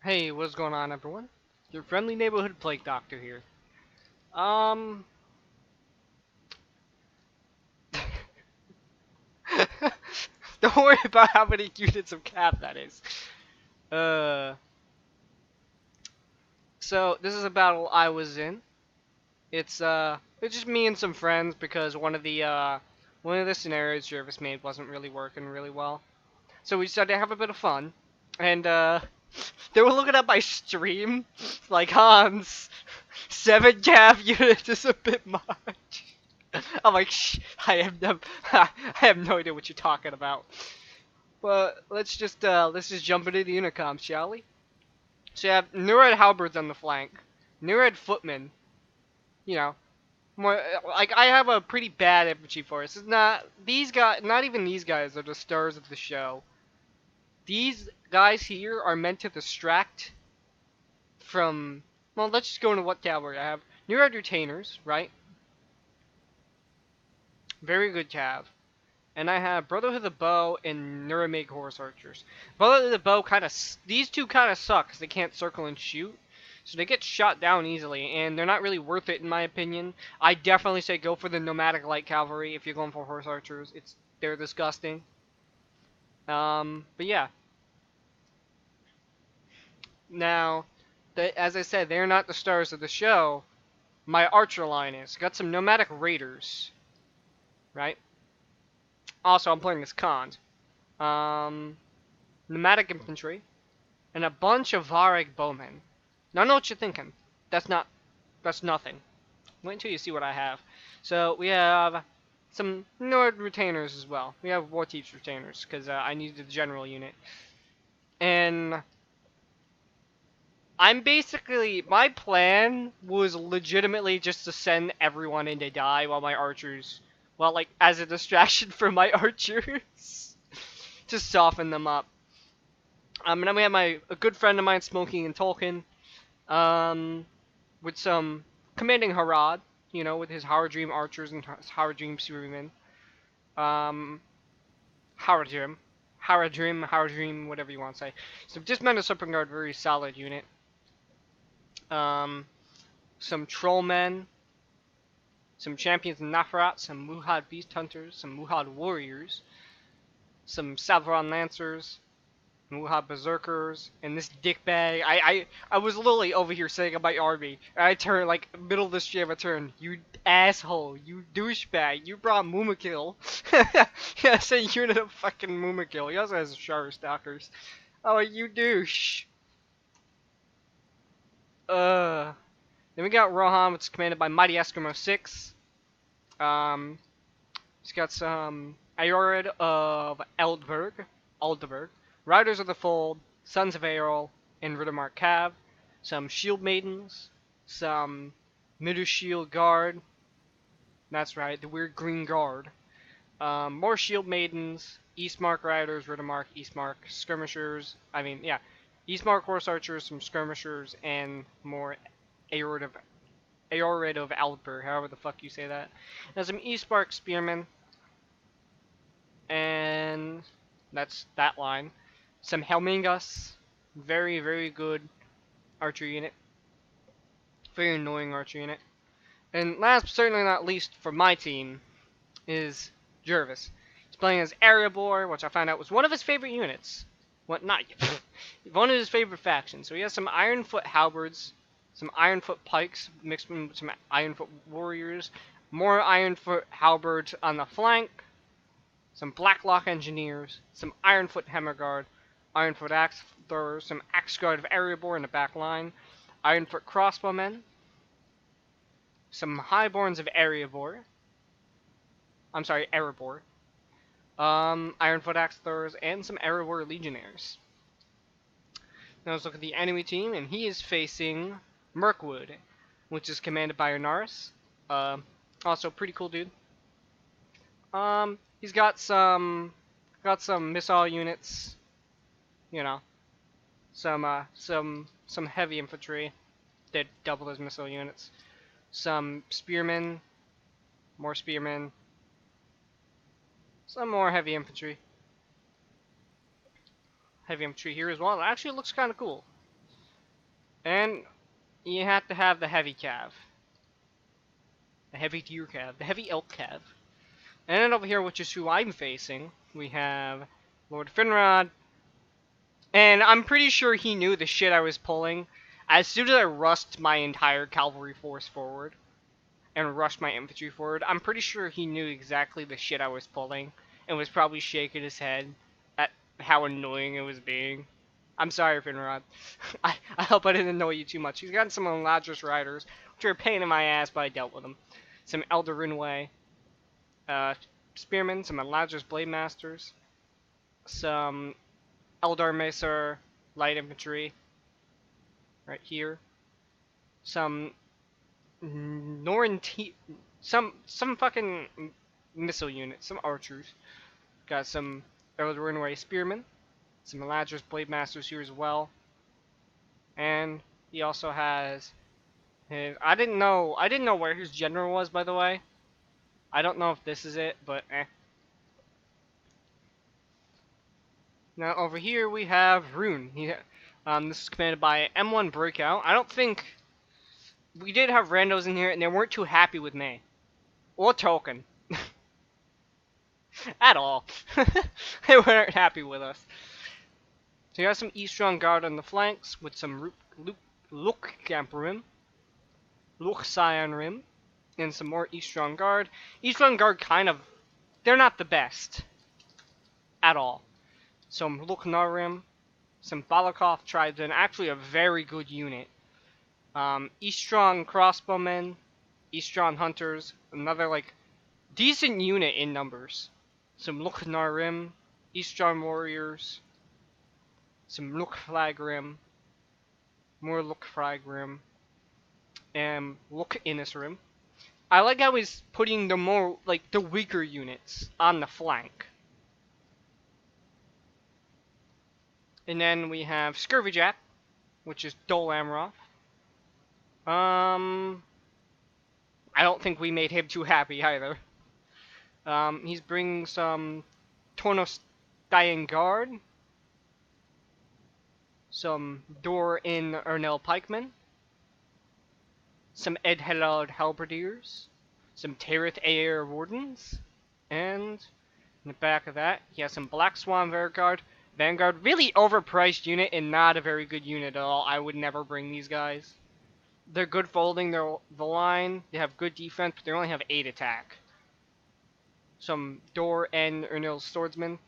Hey, what's going on, everyone? Your friendly neighborhood plague doctor here. Um, don't worry about how many units of cap that is. Uh, so this is a battle I was in. It's just me and some friends because one of the scenarios Jervis made wasn't really working really well. So we decided to have a bit of fun, and they were looking at my stream, like Hans, 7 cap units is a bit much. I'm like, shh, I have no idea what you're talking about. But let's just jump into the unicom, shall we? So you have Nurad halberds on the flank, Nurad footmen. You know, more like I have a pretty bad infantry force. It's not these guys, not even these guys are the stars of the show. These guys here are meant to distract from. Well, let's just go into what cavalry I have. Nurad retainers, right? Very good cav. And I have Brotherhood of the Bow and Nuramig Horse Archers. Brotherhood of the Bow these two kind of suck because they can't circle and shoot. So they get shot down easily, and they're not really worth it in my opinion. I definitely say go for the Nomadic Light Cavalry if you're going for Horse Archers. They're disgusting. But yeah. Now, as I said, they're not the stars of the show. My Archer line is. Got some Nomadic Raiders, right? Also, I'm playing as Khans. Um, Nomadic Infantry, and a bunch of Vareg bowmen. Now I know what you're thinking. That's not. That's nothing. Wait until you see what I have. So we have some Nord retainers as well. We have War Chiefs retainers because I needed the general unit. And I'm basically my plan was legitimately just to send everyone in to die while my archers, well, like as a distraction for my archers, to soften them up. And then we have a good friend of mine smoking and Tolkien. With some commanding Harad, with his Haradrim archers and his Haradrim spearmen. Um, Haradrim. Haradrim, whatever you want to say. So dismounted Serpent Guard, very solid unit. Um, some Trollmen, some Champions of Nafarat, some Muhad Beast Hunters, some Muhad Warriors, some Savron Lancers, Muha Berserkers, and this dickbag. I was literally over here saying about army. And I turned, like, middle of the stream, I turned, you asshole, you douchebag, you brought Mumakil. Yeah, say unit of fucking Mumakil. He also has Shara Stalkers. Oh, you douche. Uh, then we got Rohan, which is commanded by Mighty Eskimo 6. Um, he's got some Ayorid of Aldeburg, Riders of the Fold, Sons of Aerol, and Riddermark Cav, some Shield Maidens, some Middle Shield Guard, that's right, the weird green guard, more Shield Maidens, Eastmark Riders, Riddermark, Eastmark Skirmishers, Eastmark Horse Archers, some Skirmishers, and more Aorid of Aldeburg, however the fuck you say that. And some Eastmark Spearmen, and that's that line. Some Helmingas, very, very good archer unit. Very annoying archer unit. And last but certainly not least for my team is Jervis. He's playing as Erebor, which I found out was one of his favorite units. What, not one of his favorite factions. So he has some Ironfoot halberds, some Ironfoot pikes mixed with some Ironfoot warriors, more Ironfoot halberds on the flank, some Blacklock engineers, some Ironfoot Hammerguard, Ironfoot axe throwers, some Axe Guard of Erebor in the back line, Ironfoot crossbowmen, some Highborns of Erebor. I'm sorry, Erebor. Ironfoot axe throwers, and some Erebor legionnaires. Now let's look at the enemy team, and he is facing Mirkwood, which is commanded by Onaris. Also pretty cool dude. He's got some missile units, you know, some heavy infantry that double his missile units, some spearmen, more spearmen, some more heavy infantry here as well. It actually looks kind of cool. And you have to have the heavy cav. The heavy deer cav. The heavy elk cav. And then over here, which is who I'm facing, we have Lord Finrod. And I'm pretty sure he knew the shit I was pulling. As soon as I rushed my entire cavalry force forward, and rushed my infantry forward, I'm pretty sure he knew exactly the shit I was pulling, and was probably shaking his head at how annoying it was being. I'm sorry, Finrod. I hope I didn't annoy you too much. He's got some Eladris riders, which are a pain in my ass, but I dealt with them. Some Elder Rinway, Spearmen, some Eladris Blade Masters, some Eldar Macer Light Infantry, right here. Some Norn some fucking missile units, some archers. Got some Elder Rinway Spearmen, some Eladris Blade Masters here as well. And he also has his, I didn't know where his general was, by the way. I don't know if this is it, but eh. Now over here we have Rune. This is commanded by M1 Breakout. I don't think we did have randos in here, and they weren't too happy with me or Token at all. They weren't happy with us. So you have some Eastron Guard on the flanks with some Luk Camp Rim, Luk Scion Rim, and some more Eastron Guard. Eastron Guard kind of, they're not the best at all. Some Luk Narim, some Balakov tribes, and actually a very good unit. Eastron Crossbowmen, Eastron Hunters, another like decent unit in numbers. Some Luk Narim, Eastron Warriors, some Luk Flagrim, more Luk Flagrim, and Luk Innisrim. I like how he's putting the more, like, the weaker units on the flank. And then we have Scurvy Jap, which is Dol Amroth. I don't think we made him too happy either. He's bringing some Tornos Dying Guard, some Dor in Ernell Pikemen, some Ed Helard Halberdiers, some Terith Air Wardens, and in the back of that, he has some Black Swan Vanguard, really overpriced unit and not a very good unit at all. I would never bring these guys. They're good folding the line. They have good defense, but they only have 8 attack. Some Dor and Ernil Swordsman.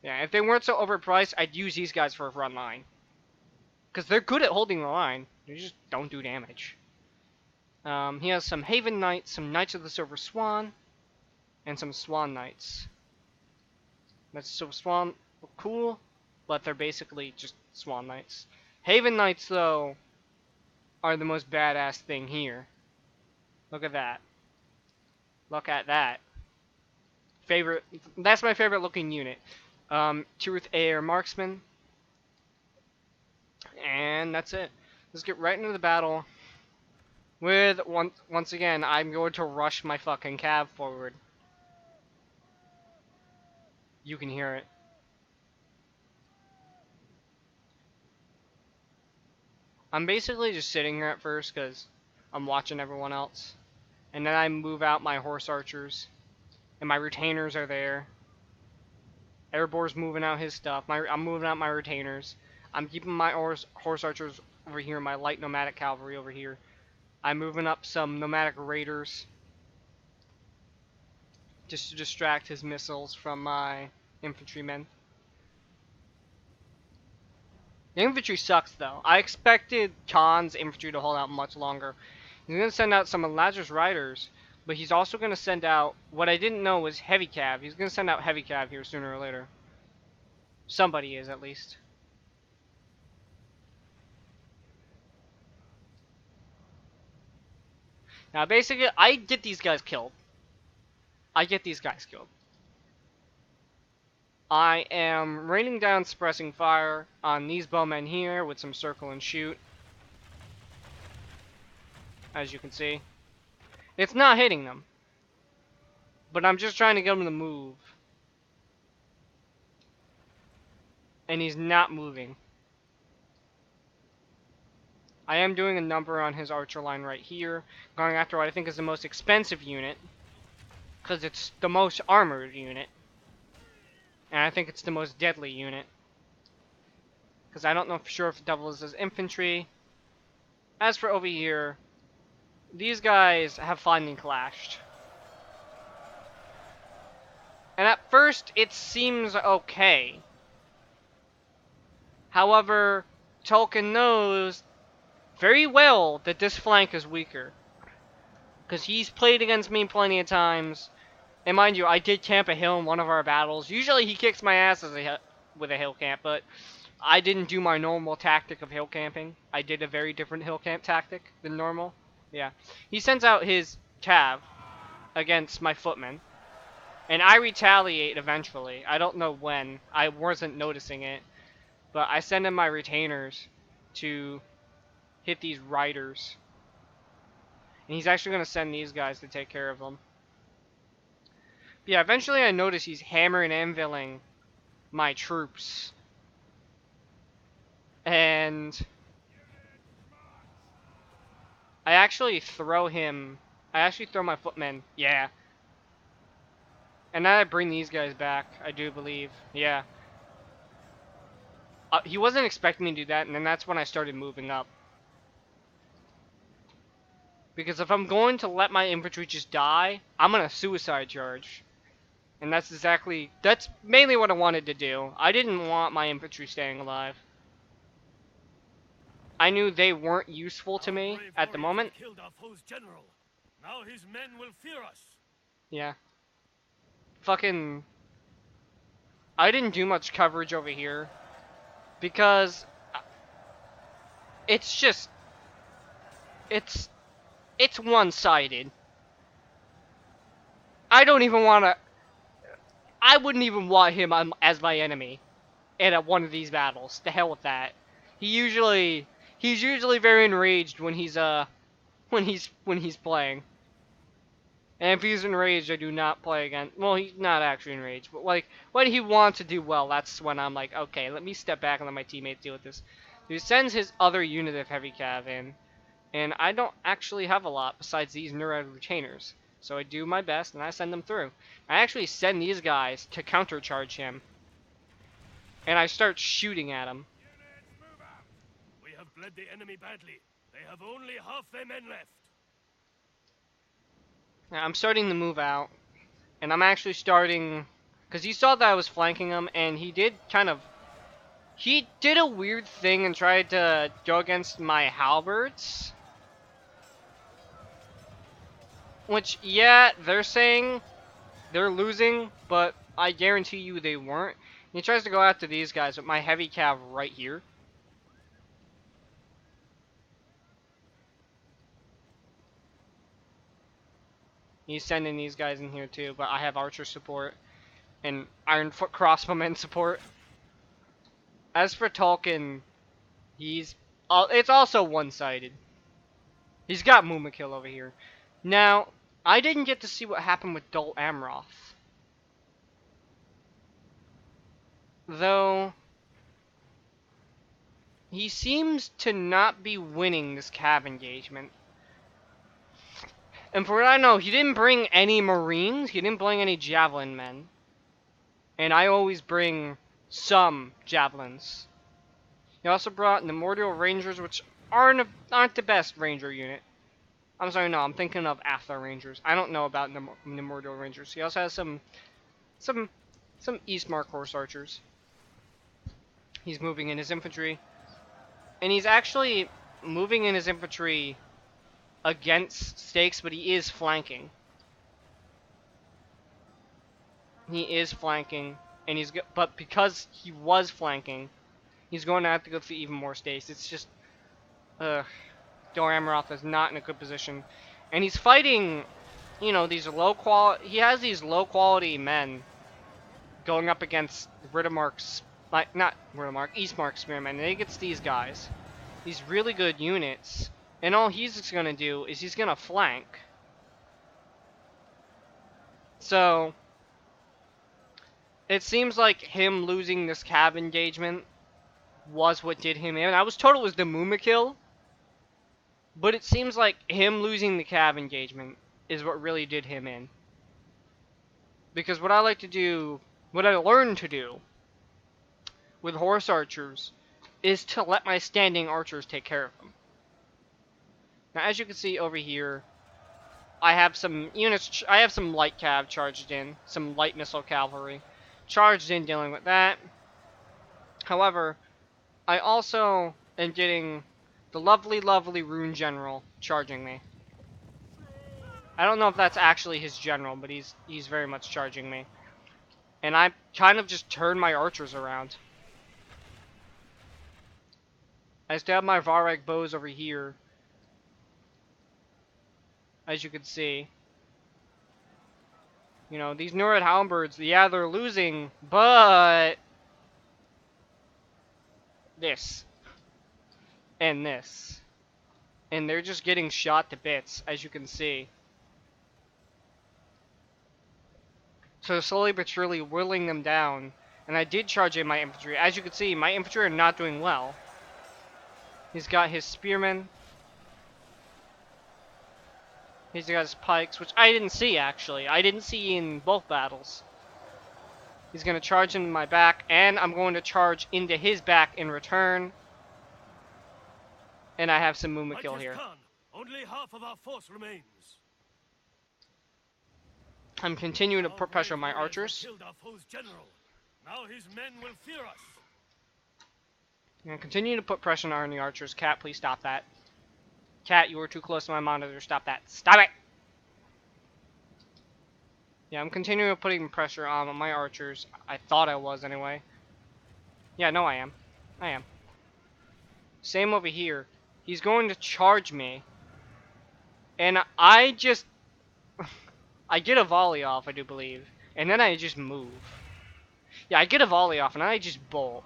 Yeah, if they weren't so overpriced, I'd use these guys for a front line. Because they're good at holding the line. They just don't do damage. He has some Haven Knights, some Knights of the Silver Swan, and some Swan Knights. That's so Swan look cool, but they're basically just Swan Knights. Haven Knights, though, are the most badass thing here. Look at that. Look at that. That's my favorite looking unit. Truth Air Marksman. And that's it. Let's get right into the battle. With, once again, I'm going to rush my fucking cav forward. You can hear it. I'm basically just sitting here at first because I'm watching everyone else. And then I move out my horse archers. And my retainers are there. Airborne's moving out his stuff. I'm moving out my retainers. I'm keeping my horse archers over here, my light nomadic cavalry over here. I'm moving up some nomadic raiders. Just to distract his missiles from my infantrymen. The infantry sucks, though. I expected Khan's infantry to hold out much longer. He's going to send out some Eladris riders, but he's also going to send out, what I didn't know was heavy cav. He's going to send out heavy cav here sooner or later. Somebody is, at least. Now, basically, I get these guys killed. I am raining down suppressing fire on these bowmen here with some circle and shoot. As you can see. It's not hitting them. But I'm just trying to get him to move. And he's not moving. I am doing a number on his archer line right here, going after what I think is the most expensive unit, because it's the most armored unit, and I think it's the most deadly unit, because I don't know for sure if Devil is his infantry. As for over here, these guys have finally clashed. And at first, it seems okay. However, Tolkien knows very well that this flank is weaker. Because he's played against me plenty of times. And mind you, I did camp a hill in one of our battles. Usually he kicks my ass with a hill camp, but I didn't do my normal tactic of hill camping. I did a very different hill camp tactic than normal. Yeah. He sends out his cav against my footmen. And I retaliate eventually. I don't know when. I wasn't noticing it. But I send in my retainers to hit these riders. And he's actually going to send these guys to take care of them. But yeah, eventually I notice he's hammering and anviling my troops. And I actually throw my footmen. Yeah. And then I bring these guys back, I do believe. Yeah. He wasn't expecting me to do that, and then that's when I started moving up. Because if I'm going to let my infantry just die, I'm gonna suicide charge. And that's mainly what I wanted to do. I didn't want my infantry staying alive. I knew they weren't useful to me at the moment. Killed our foe's general. Now his men will fear us. Yeah. Fucking... I didn't do much coverage over here. Because... It's just... It's one-sided. I don't even want to... I wouldn't even want him as my enemy in one of these battles. The hell with that. He's usually very enraged when he's playing. And if he's enraged, I do not play again. Well, he's not actually enraged, but like when he wants to do well, that's when I'm like, okay, let me step back and let my teammates deal with this. He sends his other unit of heavy cav in, and I don't actually have a lot besides these Nereid retainers. So I do my best and I send them through. I actually send these guys to countercharge him. And I start shooting at him. We have bled the enemy badly. They have only half their men left. Now, I'm starting to move out. And I'm actually starting... Because he saw that I was flanking him, and he did He did a weird thing and tried to go against my halberds. Which, yeah, they're saying they're losing, but I guarantee you they weren't. He tries to go after these guys with my heavy cav right here. He's sending these guys in here too, but I have archer support and Ironfoot crossbowmen support. As for Tolkien, it's also one-sided. He's got Mumakil over here. Now, I didn't get to see what happened with Dol Amroth. Though, he seems to not be winning this cav engagement. And for what I know, he didn't bring any Marines, he didn't bring any Javelin men. And I always bring some Javelins. He also brought Nemordial Rangers, which aren't the best Ranger unit. I'm sorry, no, I'm thinking of Athar Rangers. I don't know about Nemordial Rangers. He also has some Eastmark Horse Archers. He's moving in his infantry. And he's actually moving in his infantry against stakes, but he is flanking. He is flanking, and but because he was flanking, he's going to have to go through even more stakes. It's just, Dol Amroth is not in a good position, and he's fighting, you know, these he has these low quality men going up against Riddermark's, not Riddermark, Eastmark Spearmen, and he gets these guys, these really good units, and all he's just gonna do is he's gonna flank. So it seems like him losing this cav engagement was what did him in. I was told it was the Mumakil, But it seems like him losing the cav engagement is what really did him in. Because what I like to do, what I learned to do with horse archers is to let my standing archers take care of them. Now, as you can see over here, I have some units, I have some light cav charged in, some light missile cavalry charged in dealing with that. However, I also am getting the lovely, lovely Rune General charging me. I don't know if that's actually his general, but he's very much charging me. And I kind of just turned my archers around. I still have my Varag bows over here, as you can see. You know, these Nurid Halberds, yeah, they're losing, but this and this. And they're just getting shot to bits, as you can see. So slowly but surely whittling them down. And I did charge in my infantry. As you can see, my infantry are not doing well. He's got his spearmen. He's got his pikes, which I didn't see, actually. I didn't see in both battles. He's going to charge into my back, and I'm going to charge into his back in return. And I have some Mumakil here. Khan, only half of our force remains. I'm continuing to put pressure on my archers. Killed our foe's general. Now his men will fear us. I'm continuing to put pressure on the archers. Cat, please stop that. Cat, you were too close to my monitor. Stop that. Stop it! Yeah, I'm continuing putting pressure on my archers. I thought I was, anyway. Yeah, no, I am. I am. Same over here. He's going to charge me. And I just... I get a volley off, I do believe. And then I just move. Yeah, I get a volley off, and I just bolt.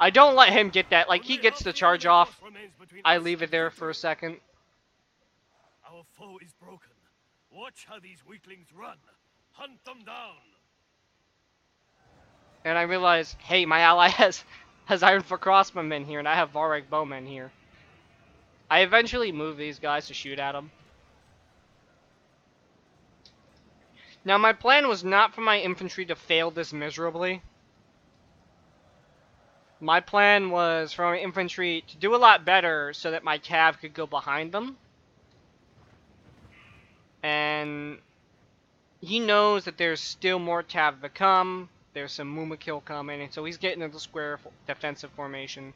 I don't let him get that. Like, he gets the charge off. I leave it there for a second. Our foe is broken. Watch how these weaklings run. Hunt them down. And I realize, hey, my ally has Ironfoot crossbowmen here, and I have Varag bowmen here. I eventually move these guys to shoot at them. Now, my plan was not for my infantry to fail this miserably. My plan was for my infantry to do a lot better so that my cav could go behind them. And he knows that there's still more cav to come. There's some Mumakil coming, and so he's getting into the square defensive formation.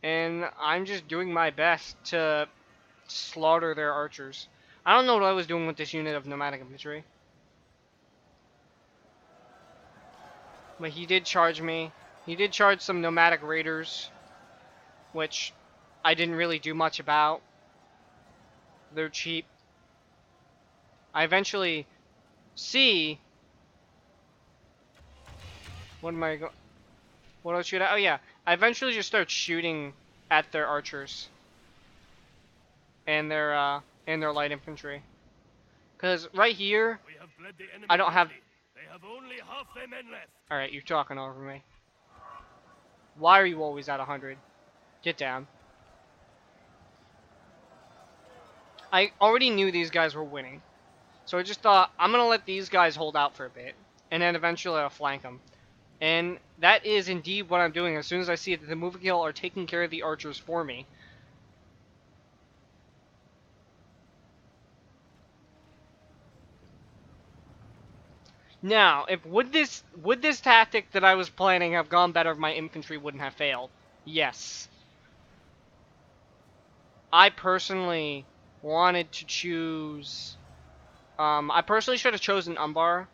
And I'm just doing my best to slaughter their archers. I don't know what I was doing with this unit of nomadic infantry. But he did charge me. He did charge some nomadic raiders, which I didn't really do much about. They're cheap. I eventually see... What am I going... What do I shoot at? Oh yeah, I eventually just start shooting at their archers. And their light infantry. Because right here, We have bled the enemy I don't have... badly. They have only half their men left. Alright, you're talking over me. Why are you always at 100? Get down. I already knew these guys were winning. So I just thought, I'm going to let these guys hold out for a bit. And then eventually I'll flank them. And that is indeed what I'm doing as soon as I see that the Mumakil are taking care of the archers for me. Now, if would this tactic that I was planning have gone better if my infantry wouldn't have failed? Yes. I personally wanted to choose... I personally should have chosen Umbar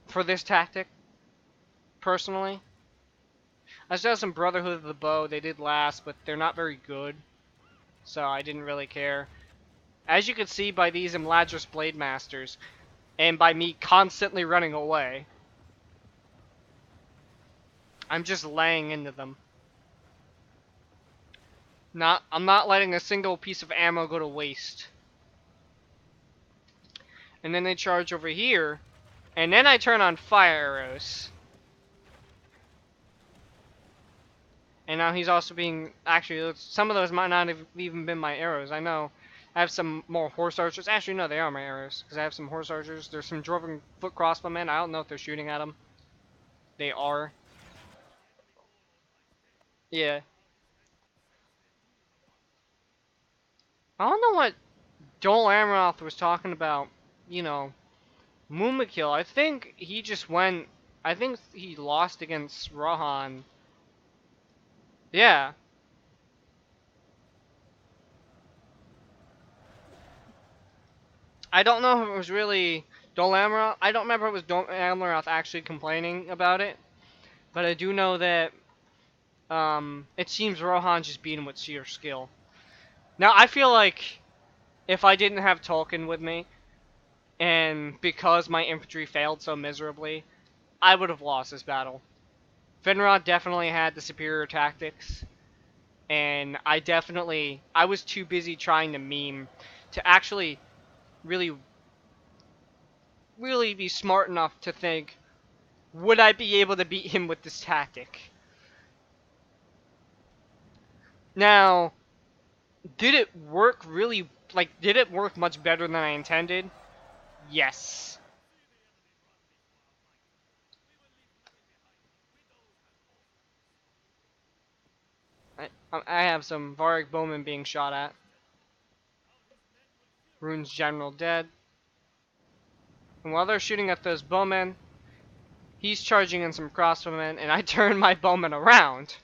for this tactic. Personally. I still have some Brotherhood of the Bow. They did last, but they're not very good. So I didn't really care. As you can see by these Imladris Blade Masters, and by me constantly running away, I'm just laying into them. I'm not letting a single piece of ammo go to waste. And then they charge over here, and then I turn on fire arrows. And now he's also being, actually, some of those might not have even been my arrows. I know I have some more horse archers. Actually, no, they are my arrows, because I have some horse archers. There's some dwarven foot crossbowmen. I don't know if they're shooting at them. They are. Yeah. I don't know what Joel Amroth was talking about, you know, Mumakil. I think he just went, I think he lost against Rohan. Yeah. I don't know if it was really Dol Amroth. I don't remember if it was Dol Amroth actually complaining about it, but I do know that it seems Rohan just beat him with sheer skill. Now, I feel like if I didn't have Tolkien with me, and because my infantry failed so miserably, I would have lost this battle. Finrod definitely had the superior tactics, and I was too busy trying to meme to actually really, really be smart enough to think, would I be able to beat him with this tactic? Now, did it work really, did it work much better than I intended? Yes. I have some Varric bowmen being shot at. Rune's general dead. And while they're shooting at those bowmen, he's charging in some crossbowmen, and I turn my bowman around.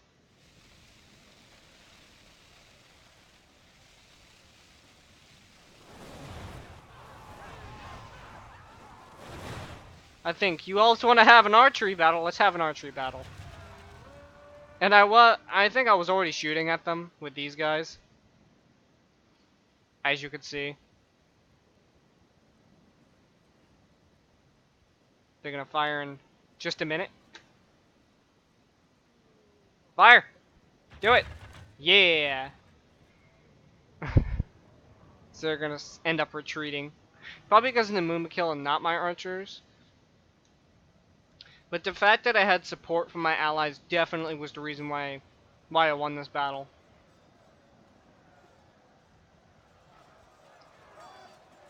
I think you also want to have an archery battle. Let's have an archery battle. And I think I was already shooting at them with these guys, as you could see. They're gonna fire in just a minute. Fire! Do it! Yeah! So they're gonna end up retreating. Probably because of the Mumakil and not my archers. But the fact that I had support from my allies definitely was the reason why I won this battle.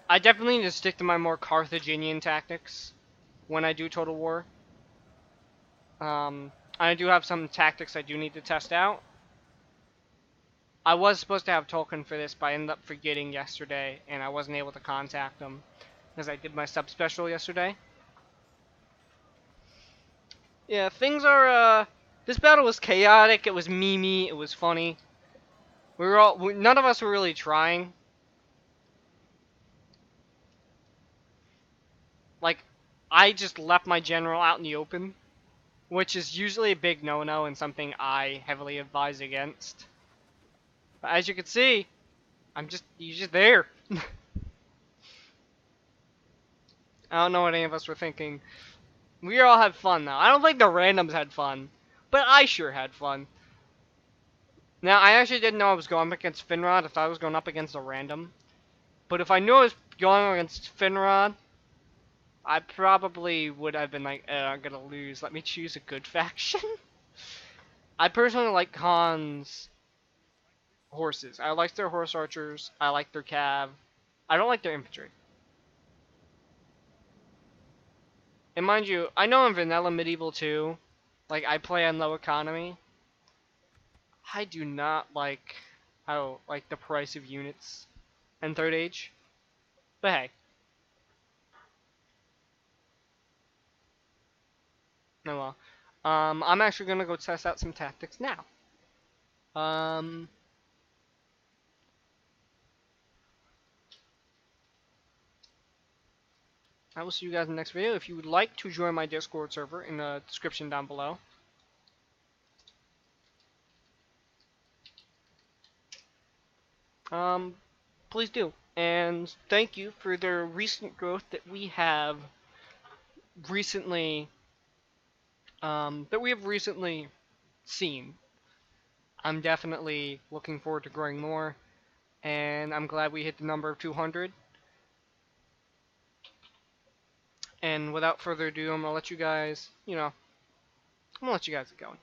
I definitely need to stick to my more Carthaginian tactics when I do Total War. I do have some tactics I do need to test out. I was supposed to have Tolkien for this, but I ended up forgetting yesterday, and I wasn't able to contact him because I did my sub special yesterday. Yeah, things are, this battle was chaotic, it was memey, it was funny. None of us were really trying. Like, I just left my general out in the open, which is usually a big no-no and something I heavily advise against. But as you can see, he's just there. I don't know what any of us were thinking. We all had fun, though. I don't think the randoms had fun, but I sure had fun. Now, I actually didn't know I was going up against Finrod. I thought I was going up against a random. But if I knew I was going against Finrod, I probably would have been like, I'm gonna lose. Let me choose a good faction. I personally like Khan's horses. I like their horse archers. I like their cav. I don't like their infantry. And mind you, I know in Vanilla Medieval 2, like, I play on low economy. I do not like the price of units in Third Age. But hey. Oh well. I'm actually gonna go test out some tactics now. Um, I will see you guys in the next video. If you would like to join my Discord server, in the description down below. Please do. And thank you for the recent growth that we have recently, seen. I'm definitely looking forward to growing more, and I'm glad we hit the number of 200. And without further ado, I'm gonna let you guys get going.